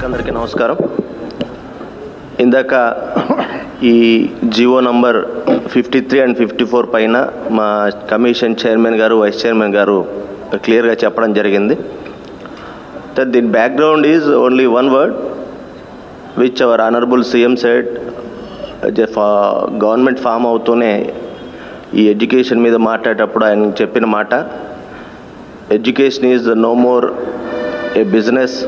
అందరికీ నమస్కారం. ఇందాక ఈ జియో నంబర్ 53 and 54 పైన మా కమిషన్ చైర్మన్ గారు, వైస్ చైర్మన్ గారు క్లియర్గా చెప్పడం జరిగింది. That the background is only one word which our honourable CM said. Government form అవుతూనే ఈ ఎడ్యుకేషన్ మీద మాట్లాడేటప్పుడు ఆయన చెప్పిన మాట, education is no more a business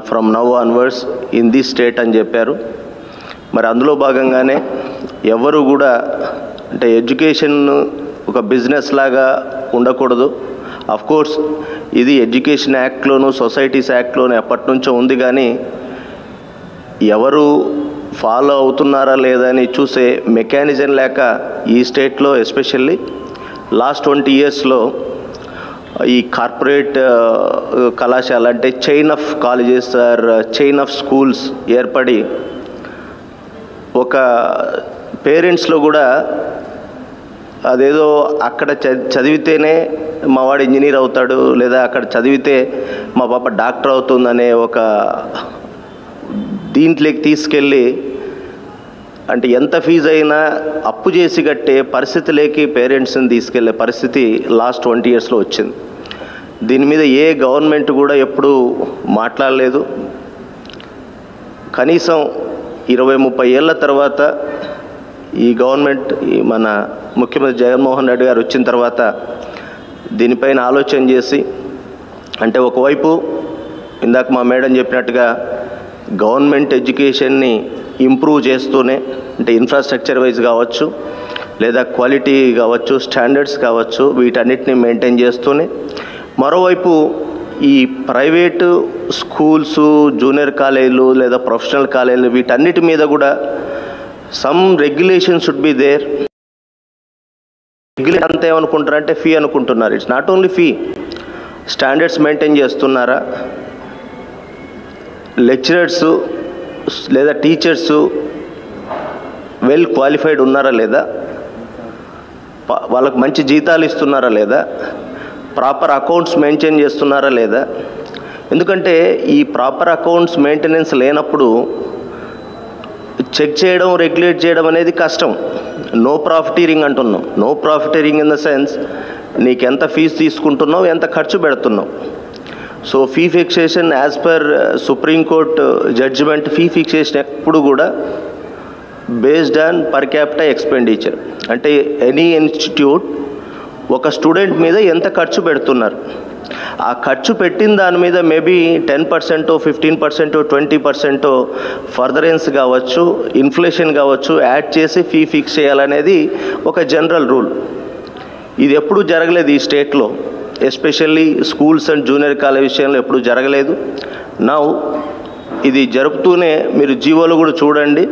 from now onwards in the state అని చెప్పారు. మరి అందులో భాగంగానే ఎవరు కూడా అంటే ఎడ్యుకేషన్ ఒక బిజినెస్ లాగా ఉండకూడదు. కోర్స్ ఇది ఎడ్యుకేషన్ యాక్ట్లోను సొసైటీస్ యాక్ట్లోను ఎప్పటి నుంచో ఉంది, కానీ ఎవరు ఫాలో అవుతున్నారా లేదా అని చూసే మెకానిజం లేక ఈ స్టేట్లో ఎస్పెషల్లీ లాస్ట్ 20 yearsలో ఈ కార్పొరేట్ కళాశాల అంటే chain of colleges or chain of schools ఏర్పడి ఒక పేరెంట్స్లో కూడా అదేదో అక్కడ చదివితేనే మా వాడు ఇంజనీర్ అవుతాడు, లేదా అక్కడ చదివితే మా పాప డాక్టర్ అవుతుందనే ఒక దీంట్లోకి తీసుకెళ్ళి అంటే ఎంత ఫీజు అయినా అప్పు చేసి కట్టే పరిస్థితిలోకి పేరెంట్స్ని తీసుకెళ్లే పరిస్థితి లాస్ట్ 20 yearsలో వచ్చింది. దీని మీద ఏ గవర్నమెంట్ కూడా ఎప్పుడూ మాట్లాడలేదు. కనీసం 20-30 ఏళ్ళ తర్వాత ఈ గవర్నమెంట్ మన ముఖ్యమంత్రి జగన్మోహన్ రెడ్డి గారు వచ్చిన తర్వాత దీనిపైన ఆలోచన చేసి, అంటే ఒకవైపు ఇందాక మా మేడం చెప్పినట్టుగా గవర్నమెంట్ ఎడ్యుకేషన్ని ఇంప్రూవ్ చేస్తూనే అంటే ఇన్ఫ్రాస్ట్రక్చర్ వైజ్ కావచ్చు, లేదా క్వాలిటీ కావచ్చు, స్టాండర్డ్స్ కావచ్చు, వీటన్నిటిని మెయింటైన్ చేస్తూనే మరోవైపు ఈ ప్రైవేటు స్కూల్స్, జూనియర్ కాలేజీలు లేదా ప్రొఫెషనల్ కాలేజీలు వీటన్నిటి మీద కూడా some regulation should be there. Regulation అంతా ఏమనుకుంటారంటే ఫీ అనుకుంటున్నారు. It's not only fee, standards maintain చేస్తున్నారా, లెక్చరర్సు లేదా టీచర్సు వెల్ క్వాలిఫైడ్ ఉన్నారా లేదా, వాళ్ళకు మంచి జీతాలు ఇస్తున్నారా లేదా, ప్రాపర్ అకౌంట్స్ మెయింటైన్ చేస్తున్నారా లేదా. ఎందుకంటే ఈ ప్రాపర్ అకౌంట్స్ మెయింటెనెన్స్ లేనప్పుడు చెక్ చేయడం, రెగ్యులేట్ చేయడం అనేది కష్టం. నో ప్రాఫిటీరింగ్ అంటున్నాం. No profiteering in the sense నీకెంత ఫీజు తీసుకుంటున్నావు, ఎంత ఖర్చు పెడుతున్నావు. So fee fixation as per supreme court judgement, fee fixation ఎప్పుడు కూడా based on per capita expenditure. అంటే ఎనీ ఇన్స్టిట్యూట్ ఒక స్టూడెంట్ మీద ఎంత ఖర్చు పెడుతున్నారు, ఆ ఖర్చు పెట్టిన దాని మీద మేబీ 10%, 15%, 20% ఫర్దరెన్స్ కావచ్చు, ఇన్ఫ్లేషన్ కావచ్చు యాడ్ చేసి ఫీ ఫిక్స్ చేయాలనేది ఒక జనరల్ రూల్. ఇది ఎప్పుడూ జరగలేదు ఈ స్టేట్లో, especially schools and junior college విషయంలో ఎప్పుడు జరగలేదు. నౌ ఇది జరుపుతూనే మీరు జీవోలో కూడా చూడండి,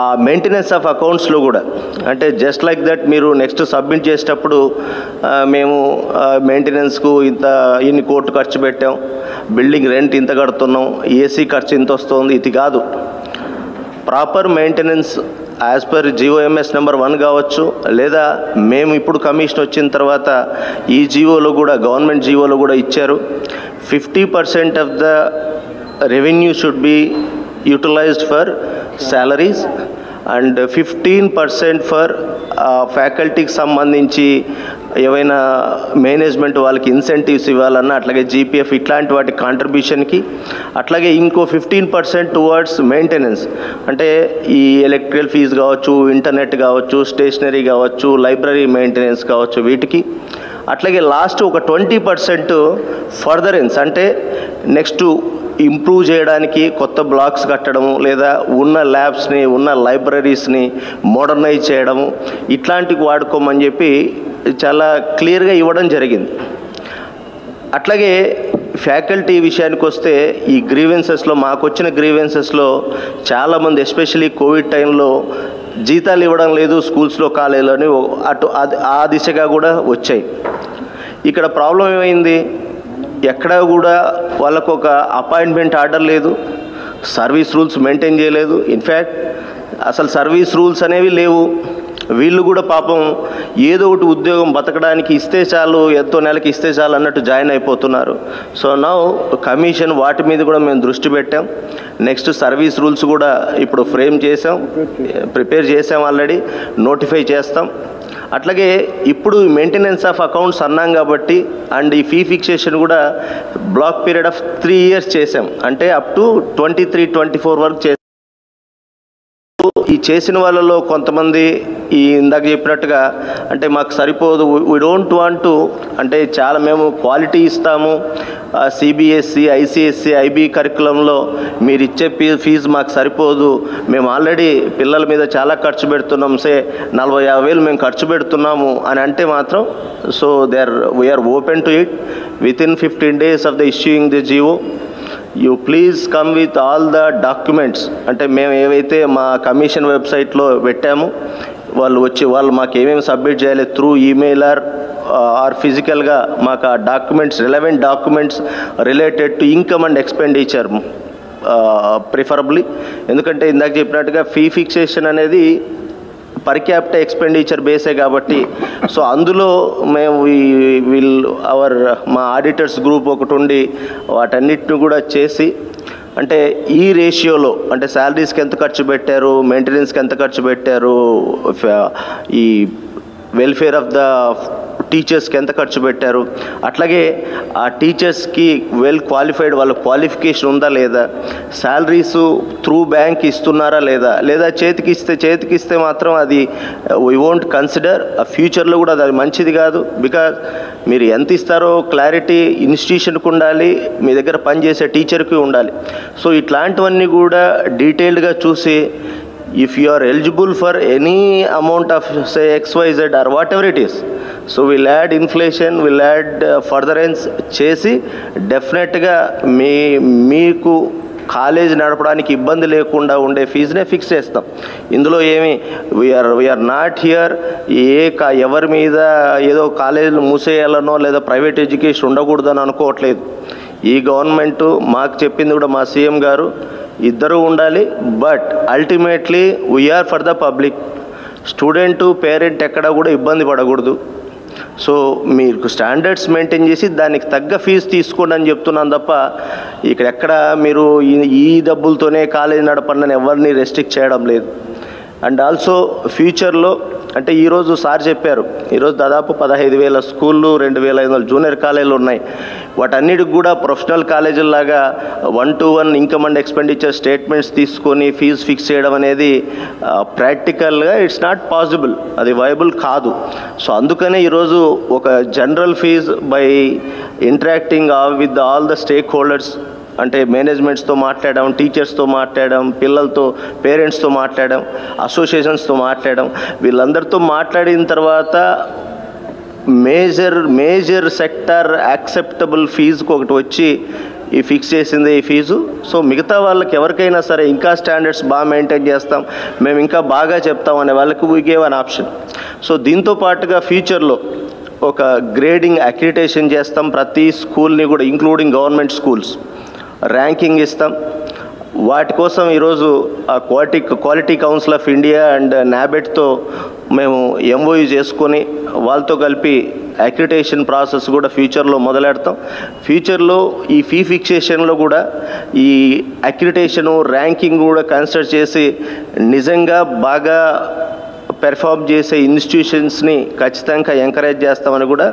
ఆ మెయింటెనెన్స్ ఆఫ్ అకౌంట్స్లో కూడా అంటే జస్ట్ లైక్ దట్ మీరు నెక్స్ట్ సబ్మిట్ చేసేటప్పుడు మేము మెయింటెనెన్స్కు ఇన్ని కోట్లు ఖర్చు పెట్టాం, బిల్డింగ్ రెంట్ ఇంత కడుతున్నాం, ఏసీ ఖర్చు ఇంత వస్తుంది, ఇది కాదు. Proper maintenance as per GOMS number 1 కావచ్చు, లేదా మేము ఇప్పుడు కమిషన్ వచ్చిన తర్వాత ఈ జీవోలో కూడా గవర్నమెంట్ జీవోలో కూడా ఇచ్చారు, 50% of the revenue should be utilised for salaries and 15% for ఫ్యాకల్టీకి సంబంధించి ఏవైనా మేనేజ్మెంట్ వాళ్ళకి ఇన్సెంటివ్స్ ఇవ్వాలన్నా, అట్లాగే జీపీఎఫ్ ఇట్లాంటి వాటి కాంట్రిబ్యూషన్కి, అట్లాగే ఇంకో 15% టువర్డ్స్ మెయింటెనెన్స్ అంటే ఈ ఎలక్ట్రికల్ ఫీజు కావచ్చు, ఇంటర్నెట్ కావచ్చు, స్టేషనరీ కావచ్చు, లైబ్రరీ మెయింటెనెన్స్ కావచ్చు, వీటికి. అట్లాగే లాస్ట్ ఒక 20% ఫర్దరెన్స్ అంటే నెక్స్ట్ ఇంప్రూవ్ చేయడానికి కొత్త బ్లాక్స్ కట్టడము, లేదా ఉన్న ల్యాబ్స్ని, ఉన్న లైబ్రరీస్ని మోడర్నైజ్ చేయడము, ఇట్లాంటివి వాడుకోమని చెప్పి చాలా క్లియర్గా ఇవ్వడం జరిగింది. అట్లాగే ఫ్యాకల్టీ విషయానికి వస్తే ఈ గ్రీవెన్సెస్లో మాకు వచ్చిన గ్రీవెన్సెస్లో చాలామంది ఎస్పెషల్లీ కోవిడ్ టైంలో జీతాలు ఇవ్వడం లేదు స్కూల్స్లో, కాలేజీలోని ఆ దిశగా కూడా వచ్చాయి. ఇక్కడ ప్రాబ్లం ఏమైంది, ఎక్కడా కూడా వాళ్ళకు ఒక అపాయింట్మెంట్ ఆర్డర్ లేదు, సర్వీస్ రూల్స్ మెయింటైన్ చేయలేదు. ఇన్ఫ్యాక్ట్ అసలు సర్వీస్ రూల్స్ అనేవి లేవు. వీళ్ళు కూడా పాపం ఏదో ఒకటి ఉద్యోగం బతకడానికి ఇస్తే చాలు, ఎంతో నెలకి ఇస్తే చాలు అన్నట్టు జాయిన్ అయిపోతున్నారు. సో నౌ కమిషన్ వాటి మీద కూడా మేము దృష్టి పెట్టాం. నెక్స్ట్ సర్వీస్ రూల్స్ కూడా ఇప్పుడు ప్రిపేర్ చేసాం, ఆల్రెడీ నోటిఫై చేస్తాం. అట్లాగే ఇప్పుడు మెయింటెనెన్స్ ఆఫ్ అకౌంట్స్ అన్నాం కాబట్టి అండ్ ఈ ఫీ ఫిక్సేషన్ కూడా బ్లాక్ పీరియడ్ ఆఫ్ 3 years చేసాం, అంటే అప్ టు 23-24 వరకు చేసాం. ఈ చేసిన వాళ్ళలో కొంతమంది ఈ ఇందాక చెప్పినట్టుగా అంటే మాకు సరిపోదు, వీ డోంట్ వాంట్ టు, అంటే చాలా మేము క్వాలిటీ ఇస్తాము, సిబిఎస్ఈ, ఐసిఎస్సి, ఐబీ కరికులంలో మీరు ఇచ్చే ఫీజు మాకు సరిపోదు, మేము ఆల్రెడీ పిల్లల మీద చాలా ఖర్చు పెడుతున్నాం, 40-50 వేలు మేము ఖర్చు పెడుతున్నాము అని అంటే మాత్రం so we are open to it within 15 days of the issuing the GO. You please come with all the documents. అంటే మేము ఏవైతే మా కమిషన్ వెబ్సైట్లో పెట్టాము, వాళ్ళు మాకు ఏమేమి సబ్మిట్ చేయాలి త్రూ ఈమెయిల్ ఆర్ ఫిజికల్గా మాకు ఆ documents, relevant documents related to income and expenditure preferably. ఎందుకంటే ఇందాక చెప్పినట్టుగా ఫీ ఫిక్సేషన్ అనేది పర్ క్యాపిటల్ ఎక్స్పెండిచర్ బేసే కాబట్టి సో అందులో మేము మా ఆడిటర్స్ గ్రూప్ ఒకటి ఉండి వాటన్నిటిని కూడా చేసి అంటే ఈ రేషియోలో అంటే శాలరీస్కి ఎంత ఖర్చు పెట్టారు, మెయింటెనెన్స్కి ఎంత ఖర్చు పెట్టారు, ఈ వెల్ఫేర్ ఆఫ్ ద టీచర్స్కి ఎంత ఖర్చు పెట్టారు, అట్లాగే ఆ టీచర్స్కి వెల్ క్వాలిఫైడ్ వాళ్ళ క్వాలిఫికేషన్ ఉందా లేదా, శాలరీస్ త్రూ బ్యాంక్ ఇస్తున్నారా లేదా చేతికిస్తే మాత్రం అది వీ వోంట్ కన్సిడర్. ఆ ఫ్యూచర్లో కూడా అది మంచిది కాదు. బికాజ్ మీరు ఎంత ఇస్తారో క్లారిటీ ఇన్స్టిట్యూషన్కి ఉండాలి, మీ దగ్గర పనిచేసే టీచర్కి ఉండాలి. సో ఇట్లాంటివన్నీ కూడా డీటెయిల్డ్గా చూసి if you are eligible for any amount of say XYZ or whatever it is, so we'll add inflation, we'll add furtherance చేసి డెఫినెట్గా మీకు కాలేజ్ నడపడానికి ఇబ్బంది లేకుండా ఉండే ఫీజునే ఫిక్స్ చేస్తాం. ఇందులో ఏమి వీఆర్ నాట్ హియర్ ఎవరి మీద ఏదో కాలేజీలు మూసేయాలనో లేదా ప్రైవేట్ ఎడ్యుకేషన్ ఉండకూడదని అనుకోవట్లేదు. ఈ గవర్నమెంటు మాకు చెప్పింది కూడా మా సీఎం గారు ఇద్దరు ఉండాలి, but ultimately we are for the public. Student parent ఎక్కడ కూడా ఇబ్బంది పడకూడదు. సో మీకు స్టాండర్డ్స్ మెయింటైన్ చేసి దానికి తగ్గ ఫీజు తీసుకోండి అని చెప్తున్నాను తప్ప ఇక్కడ ఎక్కడ మీరు ఈ డబ్బులతోనే కాలేజ్ నడపండి ఎవరిని రెస్ట్రిక్ట్ చేయడం లేదు. అండ్ ఆల్సో ఫ్యూచర్లో అంటే ఈరోజు సార్ చెప్పారు, ఈరోజు దాదాపు 15,000 స్కూళ్ళు, 2,500 జూనియర్ కాలేజీలు ఉన్నాయి. వాటన్నిటికి కూడా ప్రొఫెషనల్ కాలేజీలాగా 1-to-1 income and expenditure statements తీసుకొని ఫీజు ఫిక్స్ చేయడం అనేది ప్రాక్టికల్గా ఇట్స్ నాట్ పాసిబుల్, అది వైబుల్ కాదు. సో అందుకనే ఈరోజు ఒక general fee by interacting with all the stakeholders, అంటే మేనేజ్మెంట్స్తో మాట్లాడడం, టీచర్స్తో మాట్లాడడం, పిల్లలతో పేరెంట్స్తో మాట్లాడడం, అసోసియేషన్స్తో మాట్లాడడం, వీళ్ళందరితో మాట్లాడిన తర్వాత మేజర్ సెక్టార్ యాక్సెప్టబుల్ ఫీజుకి ఒకటి వచ్చి ఈ ఫిక్స్ చేసింది ఈ ఫీజు. సో మిగతా వాళ్ళకి ఎవరికైనా సరే ఇంకా స్టాండర్డ్స్ బాగా మెయింటైన్ చేస్తాం, మేము ఇంకా బాగా చెప్తాం అనే వాళ్ళకి we gave an option. So దీంతో పాటుగా ఫ్యూచర్లో ఒక గ్రేడింగ్ అక్రిడిటేషన్ చేస్తాం. ప్రతి స్కూల్ని కూడా ఇంక్లూడింగ్ గవర్నమెంట్ స్కూల్స్ ర్యాంకింగ్ ఇస్తాం. వాటి కోసం ఈరోజు ఆ quality council of India and నాబెట్తో మేము ఎంఓయూ చేసుకొని వాళ్ళతో కలిపి అక్రిడిటేషన్ ప్రాసెస్ కూడా ఫ్యూచర్లో మొదలెడతాం. ఫ్యూచర్లో ఈ ఫీ ఫిక్సేషన్లో కూడా ఈ అక్రిడిటేషను ర్యాంకింగ్ కూడా కన్సిడర్ చేసి నిజంగా బాగా పెర్ఫార్మ్ చేసే ఇన్స్టిట్యూషన్స్ని ఖచ్చితంగా ఎంకరేజ్ చేస్తామని కూడా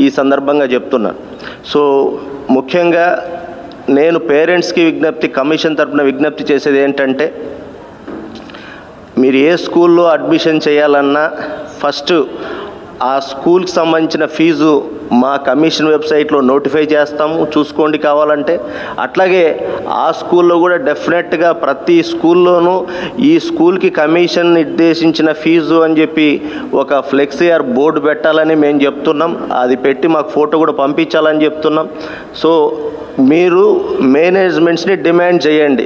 ఈ సందర్భంగా చెప్తున్నాను. సో ముఖ్యంగా నేను పేరెంట్స్కి కమిషన్ తరఫున విజ్ఞప్తి చేసేది ఏంటంటే, మీరు ఏ స్కూల్లో అడ్మిషన్ చేయాలన్నా ఫస్ట్ ఆ స్కూల్కి సంబంధించిన ఫీజు మా కమిషన్ వెబ్సైట్లో నోటిఫై చేస్తాము, చూసుకోండి కావాలంటే. అట్లాగే ఆ స్కూల్లో కూడా డెఫినెట్గా ప్రతి స్కూల్లోనూ ఈ స్కూల్కి కమిషన్ నిర్దేశించిన ఫీజు అని చెప్పి ఒక ఫ్లెక్సీ ఆర్ బోర్డు పెట్టాలని మేము చెప్తున్నాం. అది పెట్టి మాకు ఫోటో కూడా పంపించాలని చెప్తున్నాం. సో మీరు మేనేజ్మెంట్స్ని డిమాండ్ చేయండి,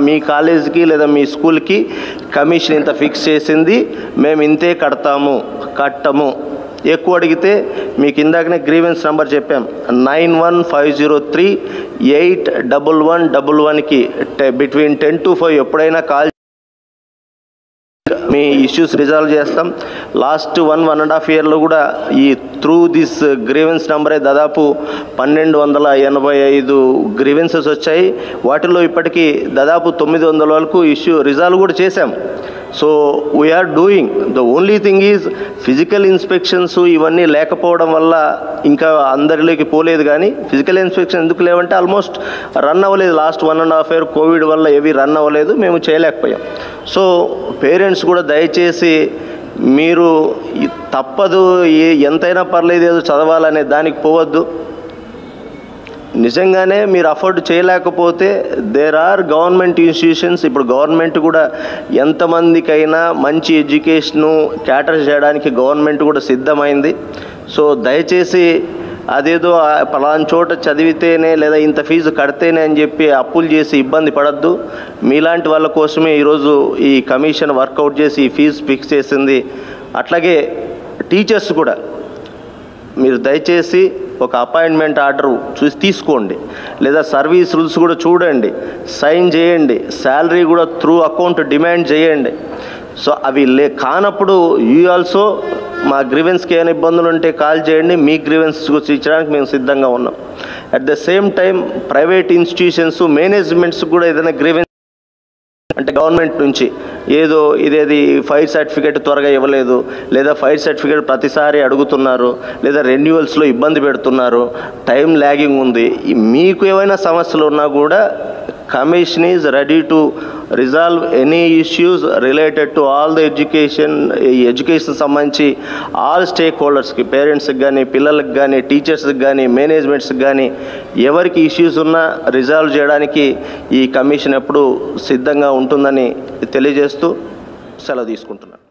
మీ కాలేజీకి లేదా మీ స్కూల్కి కమిషన్ ఇంత ఫిక్స్ చేసింది, మేము ఇంతే కట్టము. ఎక్కువ అడిగితే మీకు ఇందాకనే గ్రీవెన్స్ నెంబర్ చెప్పాం, 9150381111కి బిట్వీన్ 10 to 5 ఎప్పుడైనా కాల్ మీ ఇష్యూస్ రిజాల్వ్ చేస్తాం. లాస్ట్ 1.5 ఇయర్లో కూడా ఈ త్రూ దిస్ గ్రీవెన్స్ నెంబరే దాదాపు 1285 గ్రీవెన్సెస్ వచ్చాయి. వాటిల్లో ఇప్పటికీ దాదాపు 900 వరకు ఇష్యూ రిజాల్వ్ కూడా చేశాం. So we are doing. The only thing is physical inspections ఇవన్నీ లేకపోవడం వల్ల ఇంకా అందరిలోకి పోలేదు. కానీ ఫిజికల్ ఇన్స్పెక్షన్ ఎందుకు లేవంటే ఆల్మోస్ట్ రన్ అవ్వలేదు. లాస్ట్ 1.5 ఇయర్ కోవిడ్ వల్ల ఏవి రన్ అవ్వలేదు, మేము చేయలేకపోయాం. సో పేరెంట్స్ కూడా దయచేసి మీరు తప్పదు ఎంతైనా పర్లేదు ఏదో చదవాలనే దానికి పోవద్దు. నిజంగానే మీరు అఫోర్డ్ చేయలేకపోతే దేర్ ఆర్ గవర్నమెంట్ ఇన్స్టిట్యూషన్స్. ఇప్పుడు గవర్నమెంట్ కూడా ఎంతమందికైనా మంచి ఎడ్యుకేషను క్యాటర్ చేయడానికి గవర్నమెంట్ కూడా సిద్ధమైంది. సో దయచేసి అదేదో పలానా చోట చదివితేనే లేదా ఇంత ఫీజు కడితేనే అని చెప్పి అప్పులు చేసి ఇబ్బంది పడద్దు. మీలాంటి వాళ్ళ కోసమే ఈరోజు ఈ కమిషన్ వర్కౌట్ చేసి ఈ ఫీజు ఫిక్స్ చేసింది. అట్లాగే టీచర్స్ కూడా మీరు దయచేసి ఒక అపాయింట్మెంట్ ఆర్డర్ చూసి తీసుకోండి, లేదా సర్వీస్ రూల్స్ కూడా చూడండి, సైన్ చేయండి, శాలరీ కూడా త్రూ అకౌంట్ డిమాండ్ చేయండి. సో అవి కానప్పుడు యూ ఆల్సో మా గ్రీవెన్స్కి ఏమైనా ఇబ్బందులు ఉంటే కాల్ చేయండి, మీ గ్రీవెన్స్ ఇచ్చడానికి మేము సిద్ధంగా ఉన్నాం. At the same time private institutions managements కూడా ఏదైనా గ్రీవెన్స్ అంటే గవర్నమెంట్ నుంచి ఏదో ఇదేది ఫైర్ సర్టిఫికేట్ త్వరగా ఇవ్వలేదు, లేదా ఫైర్ సర్టిఫికేట్ ప్రతిసారి అడుగుతున్నారు, లేదా రెన్యువల్స్లో ఇబ్బంది పెడుతున్నారు, టైం ల్యాగింగ్ ఉంది, మీకు ఏమైనా సమస్యలు ఉన్నా కూడా commission is ready to resolve any issues related to all the education సంబంధించి ఆల్ స్టేక్ హోల్డర్స్కి, పేరెంట్స్కి కానీ, పిల్లలకు కానీ, టీచర్స్కి కానీ, మేనేజ్మెంట్స్కి కానీ ఎవరికి ఇష్యూస్ ఉన్నా రిజాల్వ్ చేయడానికి ఈ కమిషన్ ఎప్పుడు సిద్ధంగా ఉంటుందని తెలియజేస్తూ సెలవు తీసుకుంటున్నాను.